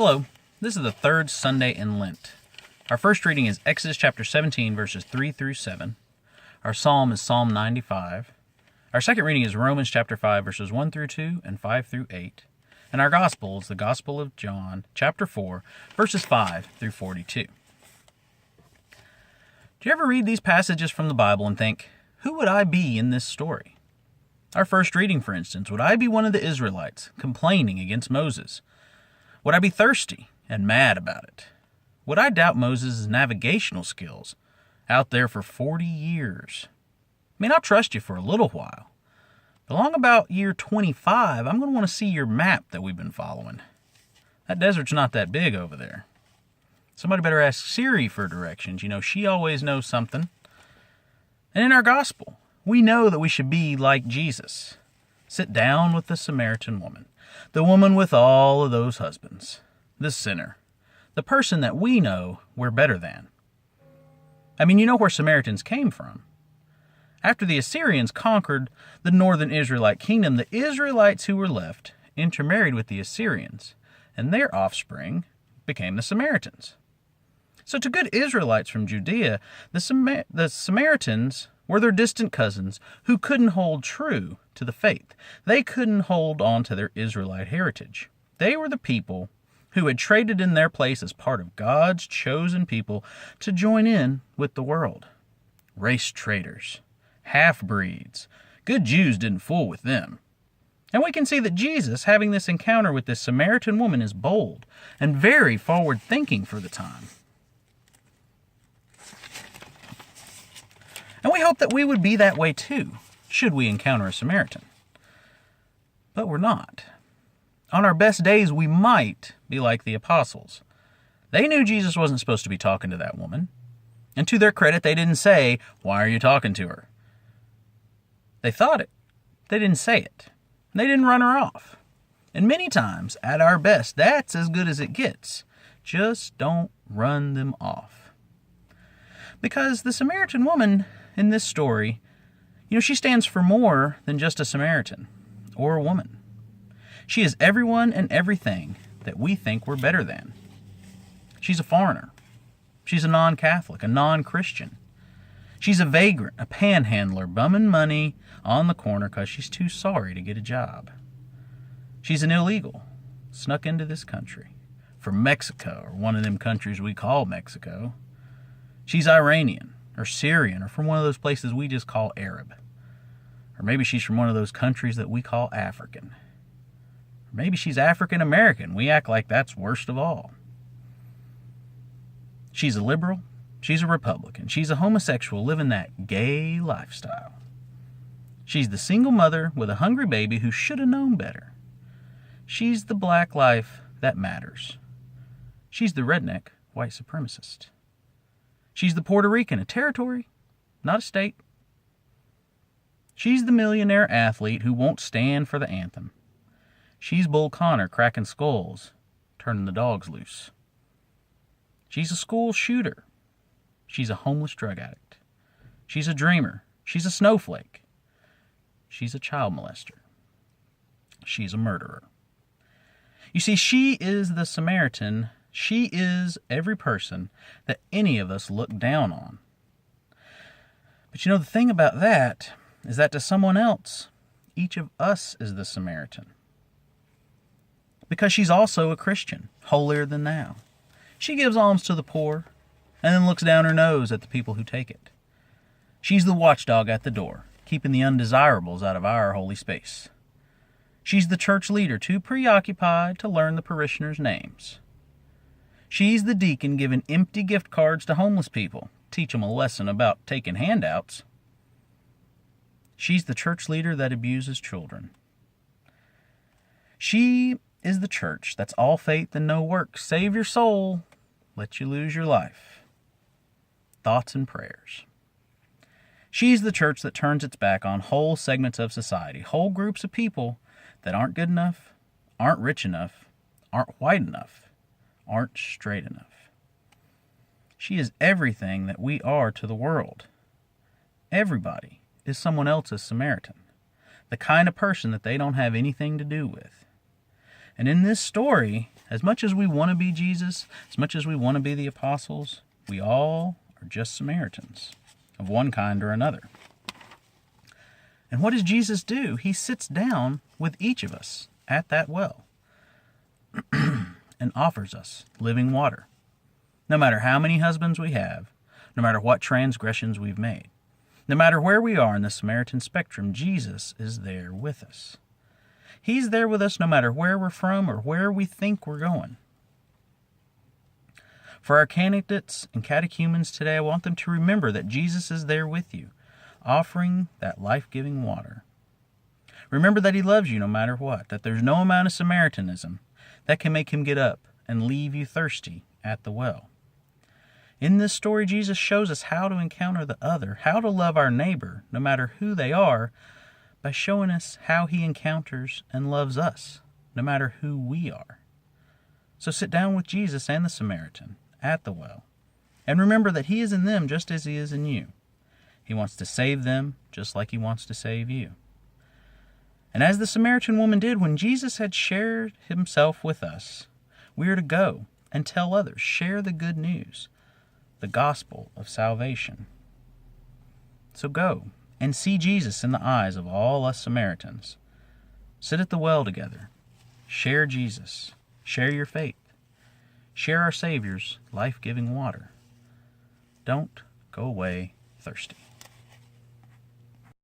Hello, this is the third Sunday in Lent. Our first reading is Exodus chapter 17, verses 3 through 7. Our psalm is Psalm 95. Our second reading is Romans chapter 5, verses 1 through 2 and 5 through 8. And our gospel is the Gospel of John, chapter 4, verses 5 through 42. Do you ever read these passages from the Bible and think, who would I be in this story? Our first reading, for instance, would I be one of the Israelites complaining against Moses? Would I be thirsty and mad about it? Would I doubt Moses' navigational skills out there for 40 years? I mean, I'll trust you for a little while. But along about year 25, I'm going to want to see your map that we've been following. That desert's not that big over there. Somebody better ask Siri for directions. You know, she always knows something. And in our gospel, we know that we should be like Jesus. Sit down with the Samaritan woman, the woman with all of those husbands, the sinner, the person that we know we're better than. I mean, you know where Samaritans came from. After the Assyrians conquered the northern Israelite kingdom, the Israelites who were left intermarried with the Assyrians, and their offspring became the Samaritans. So to good Israelites from Judea, the Samaritans were their distant cousins who couldn't hold true to the faith. They couldn't hold on to their Israelite heritage. They were the people who had traded in their place as part of God's chosen people to join in with the world. Race traders, half-breeds. Good Jews didn't fool with them. And we can see that Jesus, having this encounter with this Samaritan woman, is bold and very forward-thinking for the time. And we hope that we would be that way too, should we encounter a Samaritan. But we're not. On our best days, we might be like the apostles. They knew Jesus wasn't supposed to be talking to that woman. And to their credit, they didn't say, "Why are you talking to her?" They thought it. They didn't say it. They didn't run her off. And many times, at our best, that's as good as it gets. Just don't run them off. Because the Samaritan woman in this story, she stands for more than just a Samaritan or a woman. She is everyone and everything that we think we're better than. She's a foreigner. She's a non-Catholic, a non-Christian. She's a vagrant, a panhandler, bumming money on the corner because she's too sorry to get a job. She's an illegal, snuck into this country from Mexico, or one of them countries we call Mexico. She's Iranian, or Syrian, or from one of those places we just call Arab. Or maybe she's from one of those countries that we call African. Or maybe she's African American. We act like that's worst of all. She's a liberal. She's a Republican. She's a homosexual living that gay lifestyle. She's the single mother with a hungry baby who should have known better. She's the black life that matters. She's the redneck white supremacist. She's the Puerto Rican, a territory, not a state. She's the millionaire athlete who won't stand for the anthem. She's Bull Connor cracking skulls, turning the dogs loose. She's a school shooter. She's a homeless drug addict. She's a dreamer. She's a snowflake. She's a child molester. She's a murderer. You see, she is the Samaritan. She is every person that any of us look down on. But the thing about that is that to someone else, each of us is the Samaritan. Because she's also a Christian, holier than thou. She gives alms to the poor and then looks down her nose at the people who take it. She's the watchdog at the door, keeping the undesirables out of our holy space. She's the church leader too preoccupied to learn the parishioners' names. She's the deacon giving empty gift cards to homeless people, teach them a lesson about taking handouts. She's the church leader that abuses children. She is the church that's all faith and no works. Save your soul, let you lose your life. Thoughts and prayers. She's the church that turns its back on whole segments of society, whole groups of people that aren't good enough, aren't rich enough, aren't white enough, aren't straight enough. She is everything that we are to the world. Everybody is someone else's Samaritan, the kind of person that they don't have anything to do with. And in this story, As much as we want to be Jesus, as much as we want to be the apostles, we all are just Samaritans of one kind or another. And what does Jesus do? He sits down with each of us at that well and offers us living water. No matter how many husbands we have, no matter what transgressions we've made, no matter where we are in the Samaritan spectrum, Jesus is there with us. He's there with us no matter where we're from or where we think we're going. For our candidates and catechumens today, I want them to remember that Jesus is there with you, offering that life-giving water. Remember that he loves you no matter what, that there's no amount of Samaritanism that can make him get up and leave you thirsty at the well. In this story, Jesus shows us how to encounter the other, how to love our neighbor, no matter who they are, by showing us how he encounters and loves us, no matter who we are. So sit down with Jesus and the Samaritan at the well, and remember that he is in them just as he is in you. He wants to save them just like he wants to save you. And as the Samaritan woman did when Jesus had shared himself with us, we are to go and tell others, share the good news, the gospel of salvation. So go and see Jesus in the eyes of all us Samaritans. Sit at the well together. Share Jesus. Share your faith. Share our Savior's life-giving water. Don't go away thirsty.